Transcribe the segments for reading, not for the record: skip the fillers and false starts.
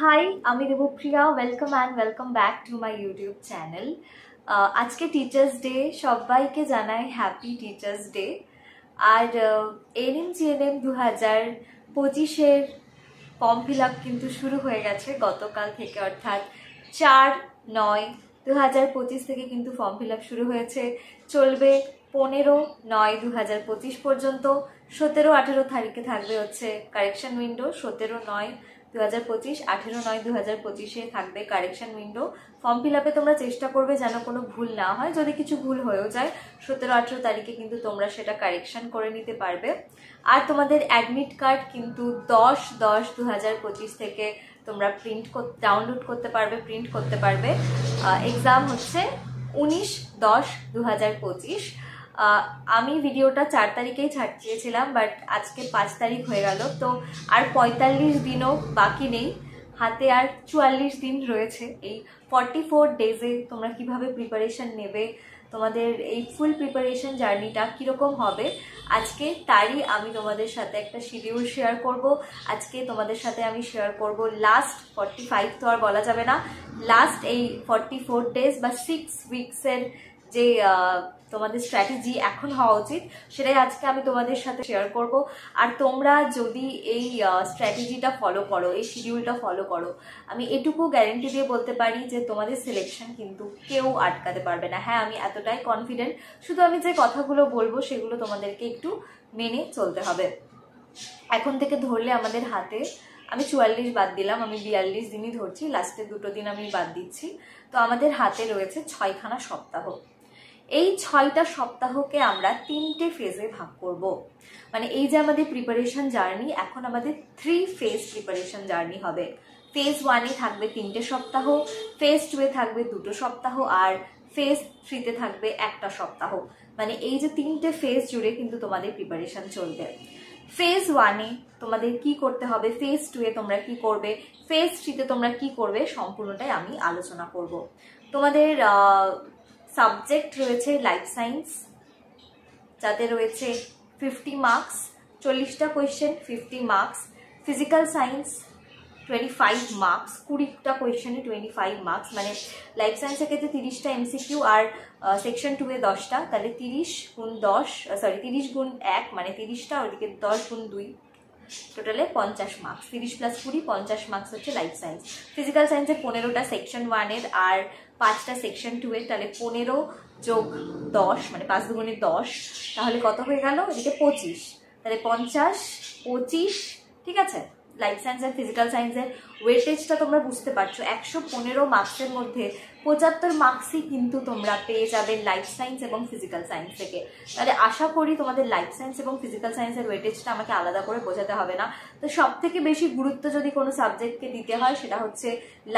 High, আমি Debapriya. Welcome and welcome back to my YouTube channel. আজকে teachers day, সবাইকে জানাই হ্যাপি টিচার্স ডে। আর এনএম জিএনএম 2025-এর ফর্ম ফিল আপ কিন্তু শুরু হয়ে গেছে গতকাল থেকে, অর্থাৎ 4/9/2025 থেকে কিন্তু ফর্ম ফিল আপ শুরু হয়েছে। চলবে 15/9/2025 পর্যন্ত। 17-18 তারিখে থাকবে হচ্ছে কারেকশন উইন্ডো। 17/9/2025, 18/9/2025 থাকবে কারেকশন উইন্ডো। ফর্ম ফিল আপে তোমরা চেষ্টা করবে যেন কোনো ভুল না হয়। যদি কিছু ভুল হয়েও যায় 17-18 তারিখে কিন্তু তোমরা সেটা কারেকশন করে নিতে পারবে। আর তোমাদের অ্যাডমিট কার্ড কিন্তু 10/10/2025 থেকে তোমরা ডাউনলোড করতে পারবে, প্রিন্ট করতে পারবে। এক্সাম হচ্ছে 19/10/2025। আমি ভিডিওটা 4 তারিখেই ছাড়ছিলাম, বাট আজকে 5 তারিখ হয়ে গেল, তো আর 45 দিনও বাকি নেই, হাতে আর 44 দিন রয়েছে। এই 44 ডেজে তোমরা কিভাবে প্রিপারেশন নেবে, তোমাদের এই ফুল প্রিপারেশন জার্নিটা কীরকম হবে, আজকে তারই আমি তোমাদের সাথে একটা শিডিউল শেয়ার করব। আজকে তোমাদের সাথে আমি শেয়ার করব লাস্ট 45, তো আর বলা যাবে না, লাস্ট এই 44 ডেজ বা 6 উইকসের যে তোমাদের স্ট্র্যাটেজি এখন হওয়া উচিত, সেটাই আজকে আমি তোমাদের সাথে শেয়ার করব। আর তোমরা যদি এই স্ট্র্যাটেজিটা ফলো করো, এই শিডিউলটা ফলো করো, আমি এটুকু গ্যারেন্টি দিয়ে বলতে পারি যে তোমাদের সিলেকশন কিন্তু কেউ আটকাতে পারবে না। হ্যাঁ, আমি এতটাই কনফিডেন্ট। শুধু আমি যে কথাগুলো বলবো সেগুলো তোমাদেরকে একটু মেনে চলতে হবে। এখন থেকে ধরলে আমাদের হাতে, আমি 44 বাদ দিলাম, আমি 42 দিনই ধরছি, লাস্টের 2 দিন আমি বাদ দিচ্ছি, তো আমাদের হাতে রয়েছে 6খানা সপ্তাহ। এই 6টা সপ্তাহকে আমরা 3টে ফেজে ভাগ করব। মানে এই যে আমাদের প্রিপারেশন জার্নি, এখন আমাদের 3 ফেজ প্রিপারেশন জার্নি হবে। ফেজ 1-এ থাকবে 3টে সপ্তাহ, ফেজ 2-এ থাকবে 2টো সপ্তাহ, আর ফেজ 3-তে থাকবে 1টা সপ্তাহ। মানে এই যে 3টে ফেজ জুড়ে কিন্তু তোমাদের প্রিপারেশন চলবে। ফেজ 1-এ তোমাদের কি করতে হবে, ফেজ 2-এ তোমরা কি করবে, ফেজ 3-তে তোমরা কি করবে, সম্পূর্ণটাই আমি আলোচনা করব। তোমাদের সাবজেক্ট রয়েছে লাইফ সায়েন্স, যাতে রয়েছে 50 মার্কস, 40টা question, 50 marks. Physical science 25 marks, 20টা কোয়েশ্চেনে 25 মার্কস। মানে লাইফ সায়েন্সের ক্ষেত্রে 30টা এমসিকিউ, আর সেকশন 2-এ 10টা, তাহলে 30 গুণ 1 মানে 30টা, ওইদিকে 10 গুণ 2, টোটালে 50 মার্কস। 30 + 20 50 মার্কস হচ্ছে লাইফ সায়েন্স। ফিজিক্যাল সায়েন্সে 15টা সেকশন 1-এর আর 5টা সেকশন 2-এর, তাহলে 15 যোগ 10 মানে 5 দুগুণে 10, তাহলে কত হয়ে গেল, এদিকে 25, তাহলে 50, 25, ঠিক আছে। লাইফ সায়েন্স আর ফিজিক্যাল সায়েন্সের ওয়েটেজটা তোমরা বুঝতে পারছো, 115 মার্কসের মধ্যে 75 মার্কসই কিন্তু তোমরা পেয়ে যাবে লাইফ সায়েন্স এবং ফিজিক্যাল সায়েন্স থেকে। তাহলে আশা করি তোমাদের লাইফ সায়েন্স এবং ফিজিক্যাল সায়েন্সের ওয়েটেজটা আমাকে আলাদা করে বোঝাতে হবে না। তো সব থেকে বেশি গুরুত্ব যদি কোনো সাবজেক্টকে দিতে হয় সেটা হচ্ছে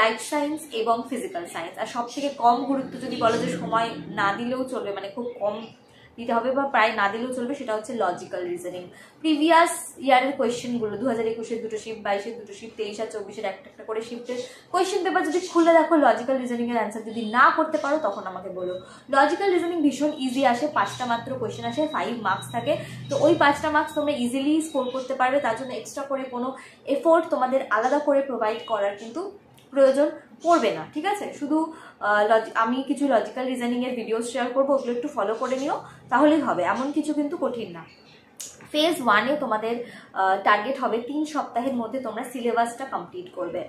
লাইফ সায়েন্স এবং ফিজিক্যাল সায়েন্স। আর সব থেকে কম গুরুত্ব যদি বলো যে সময় না দিলেও চলবে, মানে খুব কম দিতে হবে বা প্রায় না দিলেও চলবে, সেটা হচ্ছে লজিক্যাল রিজনিং। প্রিভিয়াস ইয়ারের কোয়েশ্চেনগুলো 2021-এর 2টো শিফট, 22-এর 2টো শিফট, 23 আর 24-এর একটা করে শিফটের কোয়েশ্চেন পেপার যদি খুলে দেখো, লজিক্যাল রিজনিংয়ের অ্যান্সার যদি না করতে পারো তখন আমাকে বলো। লজিক্যাল রিজনিং ভীষণ ইজি আসে, 5টা মাত্র কোয়েশ্চেন আসে, 5 মার্কস থাকে, তো ওই 5টা মার্কস তোমরা ইজিলি স্কোর করতে পারবে। তার জন্য এক্সট্রা করে কোনো এফোর্ট তোমাদের আলাদা করে প্রোভাইড করার কিন্তু প্রয়োজন পড়বে না, ঠিক আছে। শুধু আমি কিছু লজিক্যাল রিজনিংয়ের ভিডিও শেয়ার করবো, ওগুলো একটু ফলো করে নিও, তাহলেই হবে, এমন কিছু কিন্তু কঠিন না। ফেজ 1-এ তোমাদের টার্গেট হবে 3 সপ্তাহের মধ্যে তোমরা সিলেবাসটা কমপ্লিট করবে।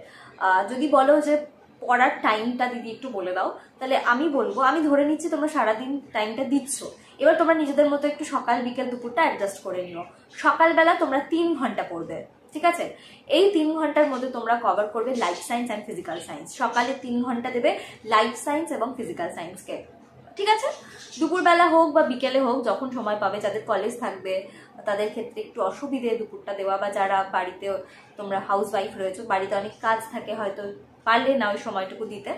যদি বলো যে পড়ার টাইমটা দিদি একটু বলে দাও, তাহলে আমি বলবো, আমি ধরে নিচ্ছি তোমরা সারাদিন টাইমটা দিচ্ছ, এবার তোমরা নিজেদের মতো একটু সকাল বিকেল দুপুরটা অ্যাডজাস্ট করে নিও। সকালবেলা তোমরা 3 ঘন্টা পড়বে, ঠিক আছে। এই 3 ঘন্টার মধ্যে তোমরা কভার করবে life science and physical science. সকালে 3 ঘন্টা দেবে লাইফ সায়েন্স এবং ফিজিক্যাল সায়েন্সকে, ঠিক আছে। দুপুরবেলা হোক বা বিকেলে হোক, যখন সময় পাবে, যাদের কলেজ থাকবে তাদের ক্ষেত্রে একটু অসুবিধে দুপুরটা দেওয়া, বা যারা বাড়িতে তোমরা হাউস ওয়াইফ রয়েছো, বাড়িতে অনেক কাজ থাকে, হয়তো পারলে না ওই সময়টুকু দিতে,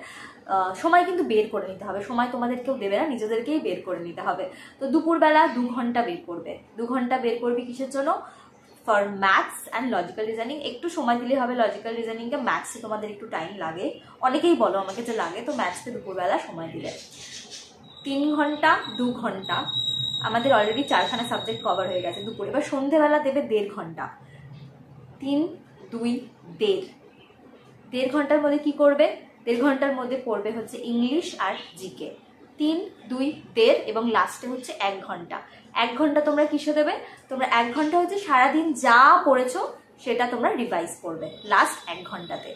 সময় কিন্তু বের করে নিতে হবে। সময় তোমাদের কেউ দেবে না, নিজেদেরকেই বের করে নিতে হবে। তো দুপুরবেলা 2 ঘন্টা বের করবে। 2 ঘন্টা বের করবে কিসের জন্য, for maths and logical reasoning. একটু সময় দিলে হবে লজিক্যাল রিজনিংকে, ম্যাথসে তোমাদের একটু টাইম লাগে, অনেকেই বলো আমাকে যে লাগে, তো ম্যাথসকে দুপুরবেলা সময় দিলে 3 ঘন্টা 2 ঘন্টা আমাদের অলরেডি 4খানা সাবজেক্ট কভার হয়ে গেছে দুপুরে। এবার সন্ধেবেলা দেবে 1.5 ঘন্টা, 3, 2, 1.5, 1.5 ঘন্টার মধ্যে কি করবে? 1.5 ঘন্টার মধ্যে পড়বে হচ্ছে ইংলিশ আর জিকে। 3, 2, 1.5 এবং লাস্টে হচ্ছে 1 ঘন্টা। 1 ঘন্টা তোমরা কিসে দেবে? তোমরা 1 ঘন্টা হচ্ছে সারাদিন যা পড়েছো সেটা তোমরা রিভাইজ করবে লাস্ট 1 ঘন্টাতে।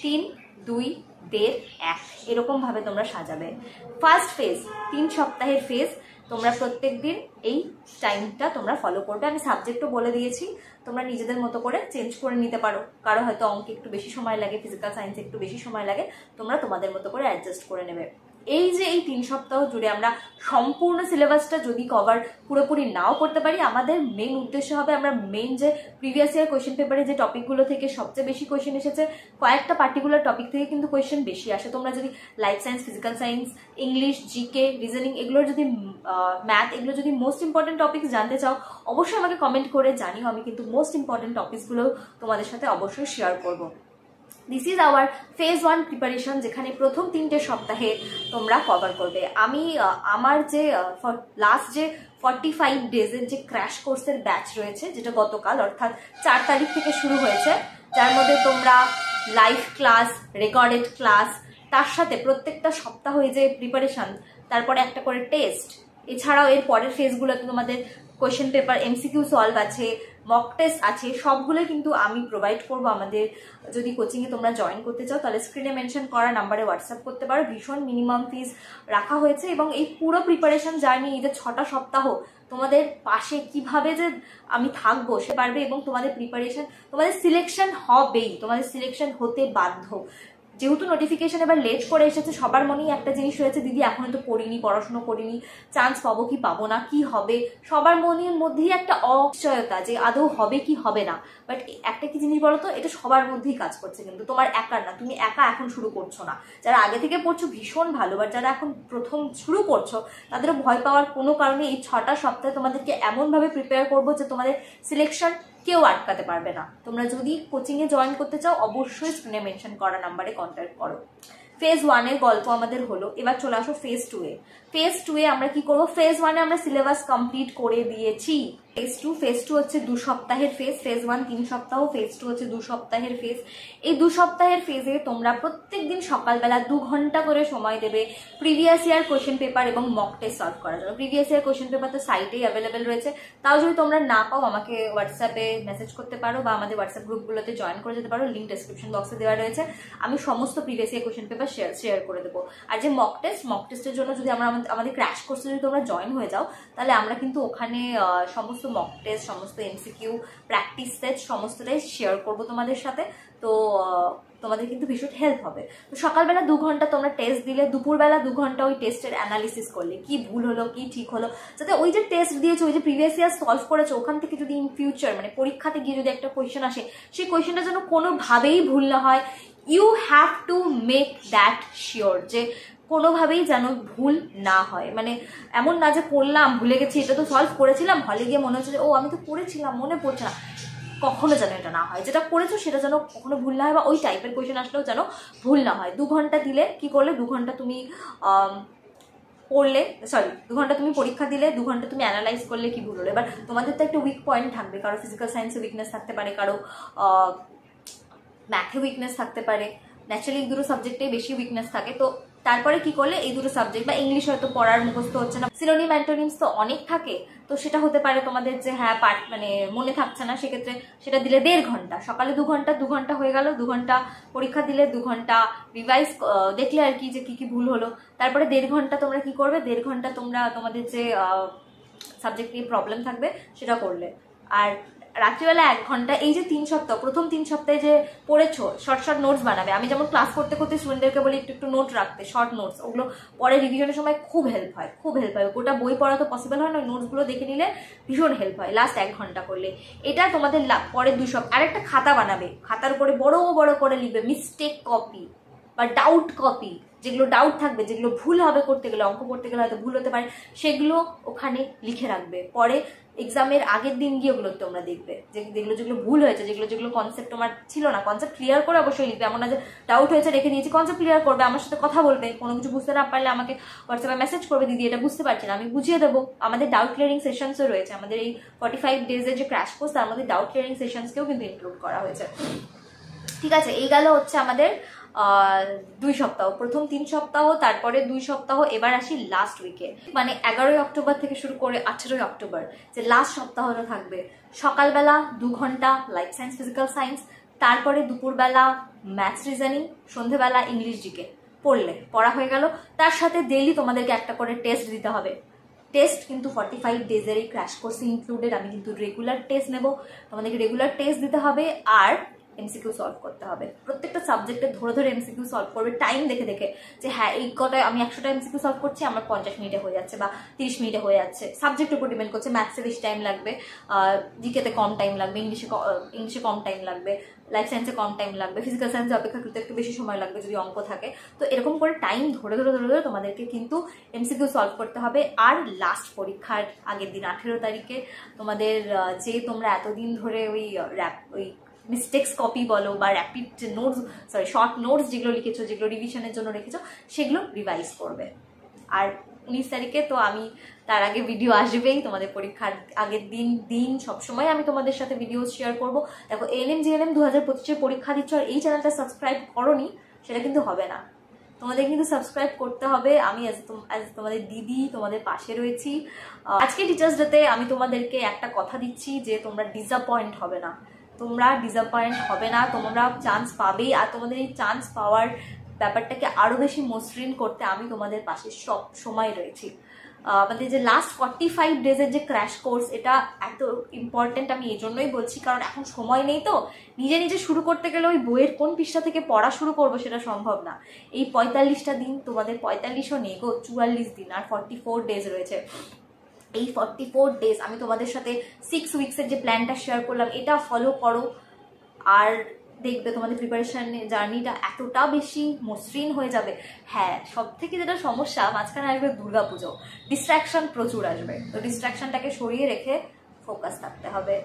3, 2, 1.5, 1 এরকম ভাবে তোমরা সাজাবে। ফার্স্ট ফেজ 3 সপ্তাহের ফেজ, তোমরা প্রত্যেক দিন এই টাইমটা তোমরা ফলো করবে। আমি সাবজেক্টও বলে দিয়েছি, তোমরা নিজেদের মতো করে চেঞ্জ করে নিতে পারো। কারো হয়তো অঙ্কে একটু বেশি সময় লাগে, ফিজিক্যাল সায়েন্সে একটু বেশি সময় লাগে, তোমরা তোমাদের মতো করে অ্যাডজাস্ট করে নেবে। এই যে এই 3 সপ্তাহ জুড়ে আমরা সম্পূর্ণ সিলেবাসটা যদি কভার পুরোপুরি নাও করতে পারি, আমাদের মেইন উদ্দেশ্য হবে আমরা মেইন যে প্রিভিয়াস ইয়ার কোয়েশ্চেন পেপারে যে টপিকগুলো থেকে সবচেয়ে বেশি কোয়েশ্চেন এসেছে, কয়েকটা পার্টিকুলার টপিক থেকে কিন্তু কোয়েশ্চেন বেশি আসে। তোমরা যদি life science, physical science, English, GK, reasoning এগুলোর যদি ম্যাথ এগুলো যদি মোস্ট ইম্পর্টেন্ট টপিকস জানতে চাও, অবশ্যই আমাকে কমেন্ট করে জানিও। আমি কিন্তু মোস্ট ইম্পর্টেন্ট টপিকসগুলো তোমাদের সাথে অবশ্যই শেয়ার করবো। This is our phase 1 preparation, যেখানে প্রথম 3টে সপ্তাহে তোমরা কভার করবে। আমি আমার যে লাস্ট যে 45 ডেজের যে ক্র্যাশ কোর্সের ব্যাচ রয়েছে, যেটা গতকাল অর্থাৎ 4 তারিখ থেকে শুরু হয়েছে, যার মধ্যে তোমরা লাইভ ক্লাস, রেকর্ডেড ক্লাস, তার সাথে প্রত্যেকটা সপ্তাহে যে প্রিপারেশন, তারপরে একটা করে টেস্ট, এছাড়াও এর পরের ফেজগুলোতে তোমাদের কোয়েশ্চেন পেপার, এমসিকিউ সলভ আছে, মক টেস্ট আছে, সবগুলো কিন্তু আমি প্রোভাইড করব। আমাদের যদি কোচিংয়ে তোমরা জয়েন করতে চাও তাহলে স্ক্রিনে মেনশন করা নাম্বারে হোয়াটসঅ্যাপ করতে পারো। ভীষণ মিনিমাম ফিজ রাখা হয়েছে এবং এই পুরো প্রিপারেশন জার্নি, এই যে 6টা সপ্তাহ তোমাদের পাশে কিভাবে যে আমি থাকবো সে পারবে, এবং তোমাদের প্রিপারেশন, তোমাদের সিলেকশন হবেই, তোমাদের সিলেকশন হতে বাধ্য। যেহেতু নোটিফিকেশন এবার লেট করে এসেছে, সবার মনেই একটা জিনিস হয়েছে, দিদি এখনো তো পড়িনি, পড়াশোনা করিনি, চান্স পাবো কি পাবো না, কি হবে, সবার মনের মধ্যেই একটা অনিশ্চয়তা যে আদৌ হবে কি হবে না। বাট একটা কি জিনিস বলো তো, এটা সবার মধ্যেই কাজ করছে, কিন্তু তোমার একার না, তুমি একা এখন শুরু করছো না। যারা আগে থেকে পড়ছো ভীষণ ভালো, বাট যারা এখন প্রথম শুরু করছো তাদেরও ভয় পাওয়ার কোনো কারণে। এই 6টা সপ্তাহে তোমাদেরকে এমনভাবে প্রিপেয়ার করবো যে তোমাদের সিলেকশন কেউ আটকাতে পারবে না। তোমরা যদি কোচিংয়ে জয়েন করতে চাও অবশ্যই স্ক্রিনে মেনশন করা নাম্বারে কন্ট্যাক্ট করো। ফেজ 1 এর গল্প আমাদের হলো, এবার চলে আসো ফেজ 2 এ। ফেজ 2 এ আমরা কি করবো? ফেজ 1 এ আমরা সিলেবাস কমপ্লিট করে দিয়েছি। ফেজ 2 হচ্ছে 2 সপ্তাহের ফেজ। ফেজ 1 3 সপ্তাহ, ফেজ 2 হচ্ছে 2 সপ্তাহের ফেজ। এই 2 সপ্তাহের ফেজে তোমরা প্রত্যেকদিন সকালবেলা 2 ঘন্টা করে সময় দেবে প্রিভিয়াস ইয়ার কোয়েশ্চেন পেপার এবং মক টেস্ট সলভ করার জন্য। প্রিভিয়াস ইয়ার কোয়েশ্চেন পেপার তো সাইটেই অ্যাভেলেবেল রয়েছে, তাও যদি তোমরা না পাও আমাকে হোয়াটসঅ্যাপে মেসেজ করতে পারো বা আমাদের হোয়াটসঅ্যাপ গ্রুপগুলোতে জয়েন করে যেতে পারো, লিঙ্ক ডেসক্রিপশন বক্সে দেওয়া রয়েছে। আমি সমস্ত previous year question paper share করে দেবো। আর যে মক টেস্টের জন্য যদি আমাদের ক্র্যাশ কোর্সে যদি তোমরা জয়েন হয়ে যাও, তাহলে আমরা কিন্তু ওখানে সমস্ত মক টেস্ট, সমস্ত এমসিকিউ, প্র্যাকটিস সেট সমস্তটাই শেয়ার করবো তোমাদের সাথে। তো তোমাদের কিন্তু ভীষণ হেল্প হবে। তো সকালবেলা 2 ঘন্টা তোমরা টেস্ট দিলে, দুপুরবেলা 2 ঘন্টা ওই টেস্টের অ্যানালিসিস করলে, কি ভুল হলো কি ঠিক হলো, যাতে ওই যে টেস্ট দিয়েছো, ওই যে প্রিভিয়াস ইয়ার সলভ করেছো, ওখান থেকে যদি ইন ফিউচার মানে পরীক্ষাতে গিয়ে যদি একটা কোয়েশ্চেন আসে, সেই কোয়েশ্চেনটা যেন কোনোভাবেই ভুল না হয়। You have to make that sure যে কোনোভাবেই যেন ভুল না হয়। মানে এমন না যে পড়লাম ভুলে গেছি, এটা তো সলভ করেছিলাম, হলে গিয়ে মনে হচ্ছে যে ও আমি তো পড়েছিলাম মনে পড়ছে না। কখনো যেন এটা না হয়, যেটা করেছো সেটা যেন কখনো ভুল না হয়, বা ওই টাইপের কোয়েশ্চেন আসলেও যেন ভুল না হয়। 2 ঘন্টা দিলে কি করলে, 2 ঘন্টা তুমি পড়লে, 2 ঘন্টা তুমি পরীক্ষা দিলে, 2 ঘন্টা তুমি অ্যানালাইজ করলে কি ভুল হলো। এবার তোমাদের তো একটা উইক পয়েন্ট থাকবে, কারো ফিজিক্যাল সায়েন্সে উইকনেস থাকতে পারে, কারো ম্যাথে উইকনেস থাকতে পারে, ন্যাচারালি এই দুটো সাবজেক্টেই বেশি উইকনেস থাকে। তো তারপরে কি করলে, এই দুটো সাবজেক্ট বা ইংলিশ হয়তো পড়ার মুখস্থ হচ্ছে না, সিনোনিম অ্যান্টোনিমস তো অনেক থাকে, তো সেটা হতে পারে তোমাদের যে হ্যাঁ মানে মনে থাকছে না, সেক্ষেত্রে সেটা দিলে 1.5 ঘন্টা, সকালে 2 ঘন্টা, 2 ঘন্টা হয়ে গেল। 2 ঘন্টা পরীক্ষা দিলে, 2 ঘন্টা রিভাইজ দেখলে আর কি যে কি কি ভুল হলো। তারপরে 1.5 ঘন্টা তোমরা কি করবে, 1.5 ঘন্টা তোমরা তোমাদের যে সাবজেক্ট নিয়ে প্রবলেম থাকবে সেটা করলে। আর রাত্রিবেলা 1 ঘন্টা, এই যে 3 সপ্তাহ, প্রথম 3 সপ্তাহে যে পড়েছো, শর্ট নোটস বানাবে। আমি যেমন ক্লাস করতে করতে স্টুডেন্টদেরকে বলি একটু নোট রাখতে, শর্ট নোটস, ওগুলো পরে রিভিশনের সময় খুব হেল্প হয়, খুব হেল্প হয়। গোটা বই পড়া তো পসিবল হয় না, নোটসগুলো দেখে নিলে ভীষণ হেল্প হয় লাস্ট 1 ঘন্টা করলে। এটা তোমাদের পরে 2 সপ্তাহ আরেকটা খাতা বানাবে, খাতার উপরে বড় বড় করে লিখবে মিস্টেক কপি বা ডাউট কপি, যেগুলো ডাউট থাকবে, যেগুলো ভুল হবে করতে গেলে, অঙ্ক করতে গেলে হয়তো ভুল হতে পারে, সেগুলো ওখানে লিখে রাখবে। পরে এক্সামের আগের দিন গিয়ে ওগুলো তোমরা দেখবে যে যেগুলো ভুল হয়েছে, যেগুলো কনসেপ্ট তোমার ছিল না, কনসেপ্ট ক্লিয়ার করে অবশ্যই লিখবে। এমন না যে ডাউট হয়েছে রেখে নিয়েছি, কনসেপ্ট ক্লিয়ার করবে, আমার সাথে কথা বলবে, কোনো কিছু বুঝতে না পারলে আমাকে হোয়াটসঅ্যাপে মেসেজ করবে, দিদি এটা বুঝতে পারছি না, আমি বুঝিয়ে দেবো। আমাদের ডাউট ক্লিয়ারিং সেশনসও রয়েছে, আমাদের এই 45 ডেজের যে ক্র্যাশ কোর্স, তার মধ্যে ডাউট ক্লিয়ারিং সেশনসকেও কিন্তু ইনক্লুড করা হয়েছে। ঠিক আছে, এই গেল হচ্ছে আমাদের 2 সপ্তাহ, প্রথম 3 সপ্তাহ, তারপরে 2 সপ্তাহ। এবার আসি লাস্ট উইকে, মানে 11ই অক্টোবর থেকে শুরু করে 18ই অক্টোবর যে লাস্ট সপ্তাহটা থাকবে। সকালবেলা 2 ঘন্টা লাইফ সায়েন্স ফিজিক্যাল সায়েন্স, তারপরে দুপুরবেলা ম্যাথস রিজনিং, সন্ধেবেলা ইংলিশ জিকে পড়া হয়ে গেল। তার সাথে ডেইলি তোমাদেরকে একটা করে টেস্ট দিতে হবে। টেস্ট কিন্তু 45 ডেজের এই ক্র্যাশ কোর্সে ইনক্লুডেড। আমি কিন্তু রেগুলার টেস্ট নেব, তোমাদেরকে রেগুলার টেস্ট দিতে হবে আর এমসিকিউ সলভ করতে হবে। প্রত্যেকটা সাবজেক্টে ধরে ধরে এমসিকিউ সলভ করবে, টাইম দেখে দেখে, যে হ্যাঁ এই কটায় আমি 100টা এমসিকিউ সলভ করছি, আমার 50 মিনিটে হয়ে যাচ্ছে বা 30 মিনিটে হয়ে যাচ্ছে। সাবজেক্টের উপর ডিপেন্ড করছে, ম্যাথসে বেশি টাইম লাগবে, জিকেতে কম টাইম লাগবে, ইংলিশে কম টাইম লাগবে, লাইফ সায়েন্সে কম টাইম লাগবে, ফিজিক্যাল সায়েন্সে অপেক্ষাকৃত একটু বেশি সময় লাগবে যদি অঙ্ক থাকে। তো এরকম করে টাইম ধরে ধরে ধরে ধরে তোমাদেরকে কিন্তু এমসিকিউ সলভ করতে হবে। আর লাস্ট পরীক্ষার আগের দিন 18 তারিখে তোমাদের যে তোমরা এতদিন ধরে ওই মিস্টেক্স কপি বলো বা র্যাপিড নোটস, শর্ট নোটস যেগুলো লিখেছো, যেগুলো রিভিশনের জন্য রেখেছো, সেগুলো রিভাইজ করবে। আর 19 তারিখে তো আমি তার আগে ভিডিও আসবেই, তোমাদের পরীক্ষার আগের দিন সবসময় আমি তোমাদের সাথে ভিডিও শেয়ার করবো। দেখো এএনএম জিএনএম 2025 পরীক্ষা দিচ্ছ আর এই চ্যানেলটা সাবস্ক্রাইব করোনি, সেটা কিন্তু হবে না। তোমাদের কিন্তু সাবস্ক্রাইব করতে হবে। আমি তোমাদের দিদি তোমাদের পাশে রয়েছি। আজকে টিচার্স ডেতে আমি তোমাদেরকে একটা কথা দিচ্ছি যে তোমরা ডিসঅ্যাপয়েন্ট হবে না, তোমরা চান্স পাবেই। আর তোমাদের এই চান্স পাওয়ার ব্যাপারটাকে আরো বেশি মসৃণ করতে আমি তোমাদের পাশে সব সময় রয়েছি। আমাদের যে লাস্ট 45 ডেজের যে ক্র্যাশ কোর্স, এটা এত ইম্পর্টেন্ট আমি এই জন্যই বলছি কারণ এখন সময় নেই। তো নিজে নিজে শুরু করতে গেলে ওই বইয়ের কোন পৃষ্ঠা থেকে পড়া শুরু করবো সেটা সম্ভব না। এই 45টা দিন, তোমাদের 45ও নেই গো, 44 দিন আর 44 ডেজ রয়েছে। এই 44 ডেজ আমি তোমাদের সাথে 6 উইক্সের যে প্ল্যানটা শেয়ার করলাম, এটা ফলো করো আর দেখবে তোমাদের প্রিপারেশন জার্নিটা এতটা বেশি মসৃণ হয়ে যাবে। হ্যাঁ, সব থেকে যেটা সমস্যা, মাঝখানে আসবে দুর্গাপুজো, ডিস্ট্রাকশন প্রচুর আসবে। তো ডিস্ট্রাকশনটাকে সরিয়ে রেখে ফোকাস থাকতে হবে।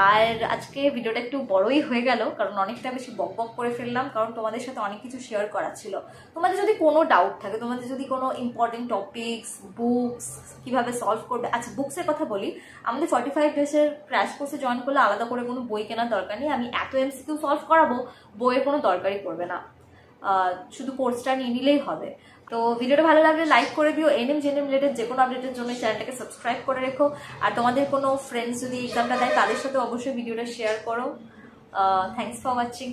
আর আজকে ভিডিওটা একটু বড়ই হয়ে গেল কারণ অনেকটা বেশি বক বক করে ফেললাম, কারণ তোমাদের সাথে অনেক কিছু শেয়ার করার ছিল। তোমাদের যদি কোনো ডাউট থাকে, তোমাদের যদি কোনো ইম্পর্টেন্ট টপিকস, বুকস কিভাবে সলভ করবে, আচ্ছা বুকসের কথা বলি, আমাদের 45 ডেজের ক্র্যাশ কোর্সে জয়েন করলে আলাদা করে কোনো বই কেনার দরকার নেই। আমি এত এমসিকিউ সলভ করাবো, বইয়ের কোনো দরকারই পড়বে না, শুধু কোর্সটা নিয়ে নিলেই হবে। তো ভিডিওটা ভালো লাগলে লাইক করে দিও। এনএম জেএনএম রিলেটেড যে কোনো আপডেটের জন্য চ্যানেলটাকে সাবস্ক্রাইব করে রেখো। আর তোমাদের কোনো ফ্রেন্ডস যদি এক্সামটা দেয় তাদের সাথে অবশ্যই ভিডিওটা শেয়ার করো। Thanks for watching.